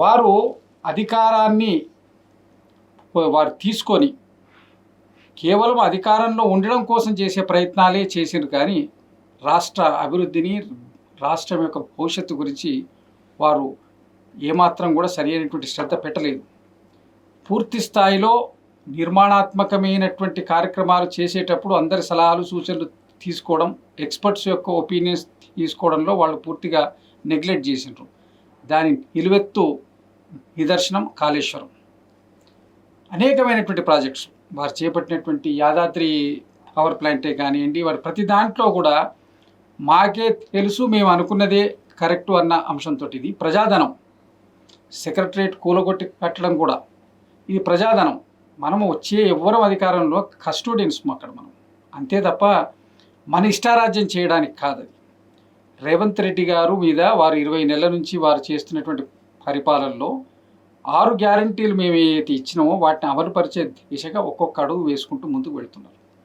వారు అధికారాన్ని వారు తీసుకొని కేవలం అధికారంలో ఉండడం కోసం చేసే ప్రయత్నాలే చేసిరు, కానీ రాష్ట్ర అభివృద్ధిని, రాష్ట్రం యొక్క భవిష్యత్తు గురించి వారు ఏమాత్రం కూడా సరి అయినటువంటి శ్రద్ధ పెట్టలేదు. పూర్తి స్థాయిలో నిర్మాణాత్మకమైనటువంటి కార్యక్రమాలు చేసేటప్పుడు అందరి సలహాలు సూచనలు తీసుకోవడం, ఎక్స్పర్ట్స్ యొక్క ఒపీనియన్స్ తీసుకోవడంలో వాళ్ళు పూర్తిగా నెగ్లెక్ట్ చేసినారు. దాని నిలువెత్తు నిదర్శనం కాళేశ్వరం. అనేకమైనటువంటి ప్రాజెక్ట్స్ వారు చేపట్టినటువంటి యాదాద్రి పవర్ ప్లాంటే కానివ్వండి, వారి ప్రతి దాంట్లో కూడా మాకే తెలుసు, మేము అనుకున్నదే కరెక్టు అన్న అంశంతో, ఇది ప్రజాధనం. సెక్రటరేట్ కూలగొట్టి కట్టడం కూడా ఇది ప్రజాధనం. మనము వచ్చే ఎవ్వరం అధికారంలో కస్టోడియన్స్ అక్కడ మనం, అంతే తప్ప మన ఇష్టారాజ్యం చేయడానికి కాదు. అది రేవంత్ రెడ్డి గారు మీద వారు 20 నెలల నుంచి వారు చేస్తున్నటువంటి పరిపాలనలో 6 గ్యారంటీలు మేము ఏదైతే ఇచ్చినామో వాటిని అమలుపరిచే దిశగా ఒక్కొక్క అడుగు వేసుకుంటూ ముందుకు వెళ్తున్నారు.